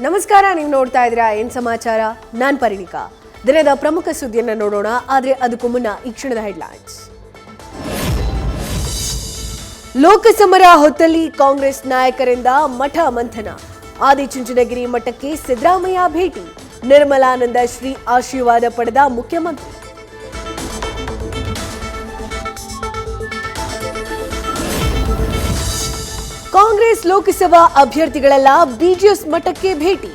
ನಮಸ್ಕಾರ, ನೀವು ನೋಡ್ತಾ ಇದ್ದೀರಾ ಏನ್ ಸಮಾಚಾರ. ನಾನು ಪರಿಣಿಕಾ. ದಿನದ ಪ್ರಮುಖ ಸುದ್ದಿಯನ್ನು ನೋಡೋಣ. ಆದರೆ ಅದಕ್ಕೂ ಮುನ್ನ ಈ ಕ್ಷಣದ ಹೆಡ್ಲೈನ್ಸ್. ಲೋಕಸಮರ ಹೊತ್ತಲ್ಲಿ ಕಾಂಗ್ರೆಸ್ ನಾಯಕರಿಂದ ಮಠ ಮಂಥನ. ಆದಿಚುಂಚನಗಿರಿ ಮಠಕ್ಕೆ ಸಿದ್ದರಾಮಯ್ಯ ಭೇಟಿ. ನಿರ್ಮಲಾನಂದ ಶ್ರೀ ಆಶೀರ್ವಾದ ಪಡೆದ ಮುಖ್ಯಮಂತ್ರಿ. ಕಾಂಗ್ರೆಸ್ ಲೋಕಸಭಾ ಅಭ್ಯರ್ಥಿಗಳೆಲ್ಲ ಬಿಜೆಎಸ್ ಮಠಕ್ಕೆ ಭೇಟಿ.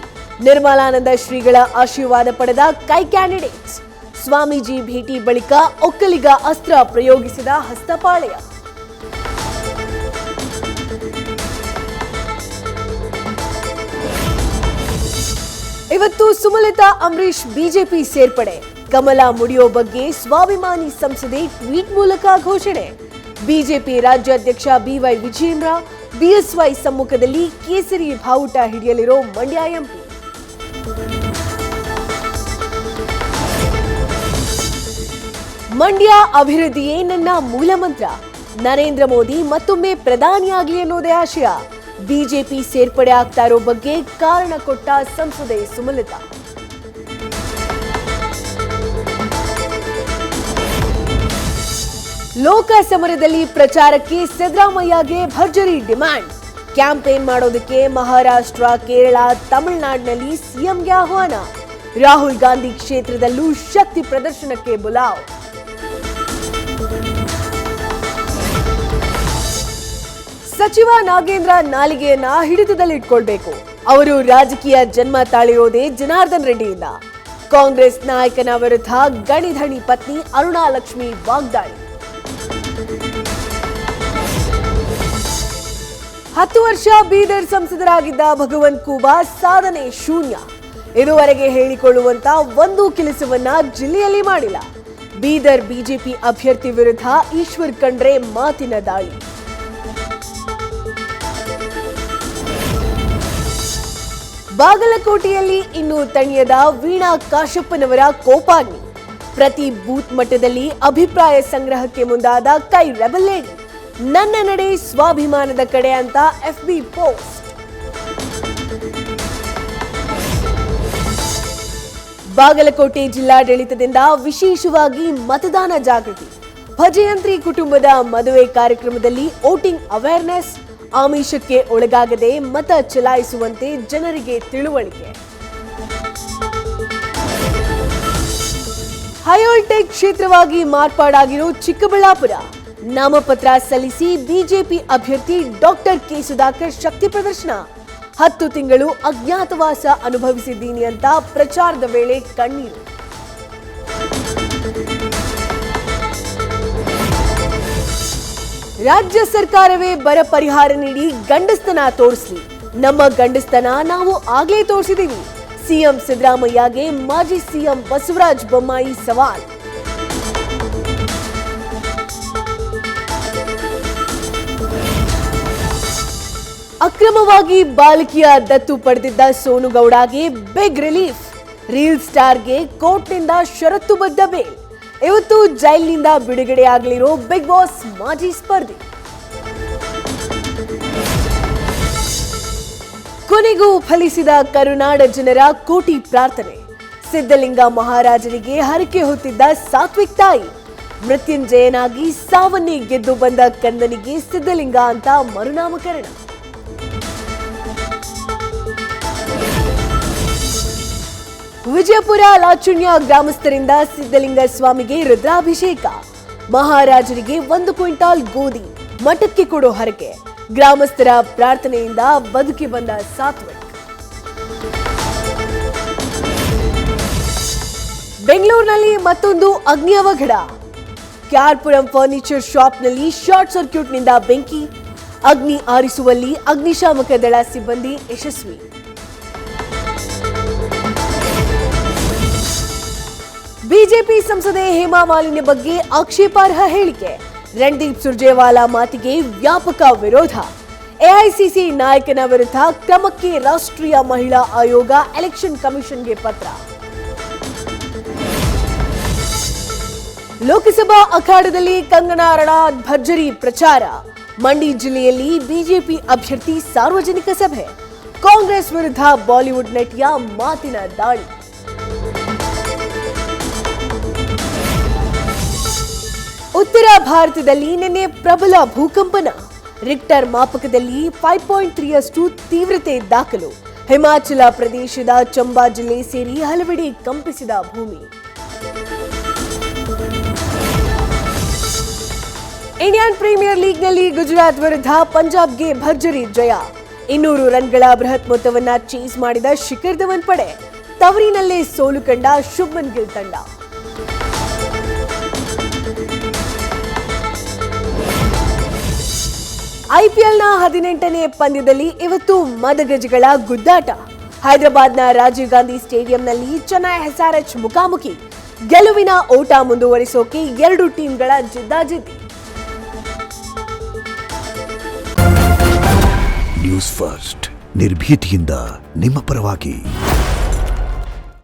ನಿರ್ಮಲಾನಂದ ಶ್ರೀಗಳ ಆಶೀರ್ವಾದ ಪಡೆದ ಕೈ ಕ್ಯಾಂಡಿಡೇಟ್ಸ್. ಸ್ವಾಮೀಜಿ ಭೇಟಿ ಬಳಿಕ ಒಕ್ಕಲಿಗ ಅಸ್ತ್ರ ಪ್ರಯೋಗಿಸಿದ ಹಸ್ತಪಾಳ್ಯ. ಇವತ್ತು ಸುಮಲತಾ ಅಂಬರೀಶ್ ಬಿಜೆಪಿ ಸೇರ್ಪಡೆ. ಕಮಲ ಮುಡಿಯೋ ಬಗ್ಗೆ ಸ್ವಾಭಿಮಾನಿ ಸಂಸದೆ ಟ್ವೀಟ್ ಮೂಲಕ ಘೋಷಣೆ. ಬಿಜೆಪಿ ರಾಜ್ಯಾಧ್ಯಕ್ಷ ಬಿವೈ ವಿಜಯೇಂದ್ರ ಬಿಎಸ್ವೈ ಸಮ್ಮುಖದಲ್ಲಿ ಕೇಸರಿ ಬಾವುಟ ಹಿಡಿಯಲಿರೋ ಮಂಡ್ಯ ಎಂಪಿ. ಮಂಡ್ಯ ಅಭಿವೃದ್ಧಿಯೇ ನನ್ನ ಮೂಲ ಮಂತ್ರ. ನರೇಂದ್ರ ಮೋದಿ ಮತ್ತೊಮ್ಮೆ ಪ್ರಧಾನಿಯಾಗಲಿ ಅನ್ನೋದೇ ಆಶಯ. ಬಿಜೆಪಿ ಸೇರ್ಪಡೆ ಆಗ್ತಾ ಇರೋ ಬಗ್ಗೆ ಕಾರಣ ಕೊಟ್ಟ ಸಂಸದೆ ಸುಮಲತಾ. ಲೋಕ ಸಮರದಲ್ಲಿ ಪ್ರಚಾರಕ್ಕೆ ಸಿದ್ದರಾಮಯ್ಯಗೆ ಭರ್ಜರಿ ಡಿಮ್ಯಾಂಡ್. ಕ್ಯಾಂಪೇನ್ ಮಾಡೋದಕ್ಕೆ ಮಹಾರಾಷ್ಟ್ರ, ಕೇರಳ, ತಮಿಳುನಾಡಿನಲ್ಲಿ ಸಿಎಂಗೆ ಆಹ್ವಾನ. ರಾಹುಲ್ ಗಾಂಧಿ ಕ್ಷೇತ್ರದಲ್ಲೂ ಶಕ್ತಿ ಪ್ರದರ್ಶನಕ್ಕೆ ಬುಲಾವ್. ಸಚಿವ ನಾಗೇಂದ್ರ ನಾಲಿಗೆಯನ್ನ ಹಿಡಿತದಲ್ಲಿಟ್ಕೊಳ್ಬೇಕು. ಅವರು ರಾಜಕೀಯ ಜನ್ಮ ತಾಳಿರೋದೇ ಜನಾರ್ದನ್ ರೆಡ್ಡಿಯಿಂದ. ಕಾಂಗ್ರೆಸ್ ನಾಯಕನ ವಿರುದ್ಧ ಗಣಿಧಣಿ ಪತ್ನಿ ಅರುಣಾ ಲಕ್ಷ್ಮಿ ವಾಗ್ದಾಳಿ. 10 ವರ್ಷ ಬೀದರ್ ಸಂಸದರಾಗಿದ್ದ ಭಗವಂತ್ ಖೂಬಾ ಸಾಧನೆ ಶೂನ್ಯ. ಇದುವರೆಗೆ ಹೇಳಿಕೊಳ್ಳುವಂತ ಒಂದು ಕೆಲಸವನ್ನ ಜಿಲ್ಲೆಯಲ್ಲಿ ಮಾಡಿಲ್ಲ. ಬೀದರ್ ಬಿಜೆಪಿ ಅಭ್ಯರ್ಥಿ ವಿರುದ್ಧ ಈಶ್ವರ್ ಖಂಡ್ರೆ ಮಾತಿನ ದಾಳಿ. ಬಾಗಲಕೋಟೆಯಲ್ಲಿ ಇನ್ನೂ ತಣಿಯದ ವೀಣಾ ಕಾಶಪ್ಪನವರ ಕೋಪಾಗ್ನಿ. ಪ್ರತಿ ಬೂತ್ ಮಟ್ಟದಲ್ಲಿ ಅಭಿಪ್ರಾಯ ಸಂಗ್ರಹಕ್ಕೆ ಮುಂದಾದ ಕೈ ರೆಬಲ್ ಲೇಡಿ. ನನ್ನ ನಡೆ ಸ್ವಾಭಿಮಾನದ ಕಡೆ ಅಂತ ಎಫ್ಬಿ ಪೋಸ್ಟ್. ಬಾಗಲಕೋಟೆ ಜಿಲ್ಲಾಡಳಿತದಿಂದ ವಿಶೇಷವಾಗಿ ಮತದಾನ ಜಾಗೃತಿ. ಭಜಯಂತ್ರಿ ಕುಟುಂಬದ ಮದುವೆ ಕಾರ್ಯಕ್ರಮದಲ್ಲಿ ವೋಟಿಂಗ್ ಅವೇರ್ನೆಸ್. ಆಮಿಷಕ್ಕೆ ಒಳಗಾಗದೆ ಮತ ಚಲಾಯಿಸುವಂತೆ ಜನರಿಗೆ ತಿಳುವಳಿಕೆ. ಹೈವೋಲ್ಟೇಜ್ ಕ್ಷೇತ್ರವಾಗಿ ಮಾರ್ಪಾಡಾಗಿರೋ ಚಿಕ್ಕಬಳ್ಳಾಪುರ. ನಾಮಪತ್ರ ಸಲ್ಲಿಸಿ ಬಿಜೆಪಿ ಅಭ್ಯರ್ಥಿ ಡಾಕ್ಟರ್ ಕೆ ಸುಧಾಕರ್ ಶಕ್ತಿ ಪ್ರದರ್ಶನ. 10 ತಿಂಗಳು ಅಜ್ಞಾತವಾಸ ಅನುಭವಿಸಿದ್ದೀನಿ ಅಂತ ಪ್ರಚಾರದ ವೇಳೆ ಕಣ್ಣೀರು. ರಾಜ್ಯ ಸರ್ಕಾರವೇ ಬರ ಪರಿಹಾರ ನೀಡಿ ಗಂಡಸ್ತನ ತೋರಿಸಲಿ. ನಮ್ಮ ಗಂಡಸ್ತನ ನಾವು ಆಗ್ಲೇ ತೋರಿಸಿದೀವಿ. ಸಿಎಂ ಸಿದ್ದರಾಮಯ್ಯಗೆ ಮಾಜಿ ಸಿಎಂ ಬಸವರಾಜ ಬೊಮ್ಮಾಯಿ ಸವಾಲ್. ಅಕ್ರಮವಾಗಿ ಬಾಲಕಿಯ ದತ್ತು ಪಡೆದಿದ್ದ ಸೋನುಗೌಡಗೆ ಬಿಗ್ ರಿಲೀಫ್. ರೀಲ್ ಸ್ಟಾರ್ಗೆ ಕೋರ್ಟ್ನಿಂದ ಷರತ್ತುಬದ್ಧ ಬೇಲ್. ಇವತ್ತು ಜೈಲಿನಿಂದ ಬಿಡುಗಡೆಯಾಗಲಿರೋ ಬಿಗ್ ಬಾಸ್ ಮಾಜಿ ಸ್ಪರ್ಧಿ. ಕೊನೆಗೂ ಫಲಿಸಿದ ಕರುನಾಡ ಜನರ ಕೋಟಿ ಪ್ರಾರ್ಥನೆ. ಸಿದ್ಧಲಿಂಗ ಮಹಾರಾಜರಿಗೆ ಹರಕೆ ಹೊತ್ತಿದ್ದ ಸಾತ್ವಿಕ್ ತಾಯಿ. ಮೃತ್ಯುಂಜಯನಾಗಿ ಸಾವನ್ನೇ ಗೆದ್ದು ಬಂದ ಕಂದನಿಗೆ ಸಿದ್ಧಲಿಂಗ ಅಂತ ಮರುನಾಮಕರಣ. ವಿಜಯಪುರ ಲಾಚುಣ್ಯ ಗ್ರಾಮಸ್ಥರಿಂದ ಸಿದ್ಧಲಿಂಗ ಸ್ವಾಮಿಗೆ ರುದ್ರಾಭಿಷೇಕ. ಮಹಾರಾಜರಿಗೆ 1 ಕ್ವಿಂಟಾಲ್ ಗೋಧಿ ಮಠಕ್ಕೆ ಕೊಡೋ ಹರಕೆ. ಗ್ರಾಮಸ್ಥರ ಪ್ರಾರ್ಥನೆಯಿಂದ ಬದುಕಿ ಬಂದ ಸಾತ್ವಿಕ್. ಬೆಂಗಳೂರಿನಲ್ಲಿ ಮತ್ತೊಂದು ಅಗ್ನಿ ಅವಘಡ. ಕ್ಯಾರ್ಪುರಂ ಫರ್ನಿಚರ್ ಶಾಪ್ನಲ್ಲಿ ಶಾರ್ಟ್ ಸರ್ಕ್ಯೂಟ್ನಿಂದ ಬೆಂಕಿ. ಅಗ್ನಿ ಆರಿಸುವಲ್ಲಿ ಅಗ್ನಿಶಾಮಕ ದಳ ಸಿಬ್ಬಂದಿ ಯಶಸ್ವಿ. ಬಿಜೆಪಿ ಸಂಸದೆ ಹೇಮಾ ಮಾಲಿನಿ ಬಗ್ಗೆ ಆಕ್ಷೇಪಾರ್ಹ ಹೇಳಿಕೆ. ರಣದೀಪ್ ಸುರ್ಜೇವಾಲಾ ಮಾತಿಗೆ ವ್ಯಾಪಕ ವಿರೋಧ. ಎಐಸಿಸಿ ನಾಯಕನ ವಿರುದ್ಧ ಕ್ರಮಕ್ಕೆ ರಾಷ್ಟ್ರೀಯ ಮಹಿಳಾ ಆಯೋಗ ಎಲೆಕ್ಷನ್ ಕಮಿಷನ್ಗೆ ಪತ್ರ. ಲೋಕಸಭಾ ಅಖಾಡದಲ್ಲಿ ಕಂಗನಾ ರಣಾದ್ ಭರ್ಜರಿ ಪ್ರಚಾರ. ಮಂಡಿ ಜಿಲ್ಲೆಯಲ್ಲಿ ಬಿಜೆಪಿ ಅಭ್ಯರ್ಥಿ ಸಾರ್ವಜನಿಕ ಸಭೆ. ಕಾಂಗ್ರೆಸ್ ವಿರುದ್ಧ ಬಾಲಿವುಡ್ ನಟಿಯ ಮಾತಿನ ದಾಳಿ. ಉತ್ತರ ಭಾರತದಲ್ಲಿ ನಿನ್ನೆ ಪ್ರಬಲ ಭೂಕಂಪನ. ರಿಕ್ಟರ್ ಮಾಪಕದಲ್ಲಿ 5.3 ತೀವ್ರತೆ ದಾಖಲು. ಹಿಮಾಚಲ ಪ್ರದೇಶದ ಚಂಬಾ ಜಿಲ್ಲೆ ಸೇರಿ ಹಲವೆಡೆ ಕಂಪಿಸಿದ ಭೂಮಿ. ಇಂಡಿಯನ್ ಪ್ರೀಮಿಯರ್ ಲೀಗ್ನಲ್ಲಿ ಗುಜರಾತ್ ವಿರುದ್ಧ ಪಂಜಾಬ್ಗೆ ಭರ್ಜರಿ ಜಯ. 200 ರನ್ಗಳ ಬೃಹತ್ ಮೊತ್ತವನ್ನ ಚೇಸ್ ಮಾಡಿದ ಶಿಖರ್ ಧವನ್ ಪಡೆ ತವರಿನಲ್ಲೇ ಸೋಲು ಕಂಡ ಶುಭ್ಮನ್ ಗಿಲ್ ತಂಡ. ಐಪಿಎಲ್ನ 18ನೇ ಪಂದ್ಯದಲ್ಲಿ ಇವತ್ತು ಮದಗಜಗಳ ಗುದ್ದಾಟ. ಹೈದರಾಬಾದ್ನ ರಾಜೀವ್ ಗಾಂಧಿ ಸ್ಟೇಡಿಯಂನಲ್ಲಿ ಚೆನ್ನೈ SRH ಮುಖಾಮುಖಿ. ಗೆಲುವಿನ ಓಟ ಮುಂದುವರಿಸೋಕೆ ಎರಡು ಟೀಮ್ಗಳ ಜಿದ್ದಾಜಿದ್ದಿ. ನ್ಯೂಸ್ ಫಸ್ಟ್ ನಿರ್ಭೀತಿಯಿಂದ ನಿಮ್ಮ ಪರವಾಗಿ.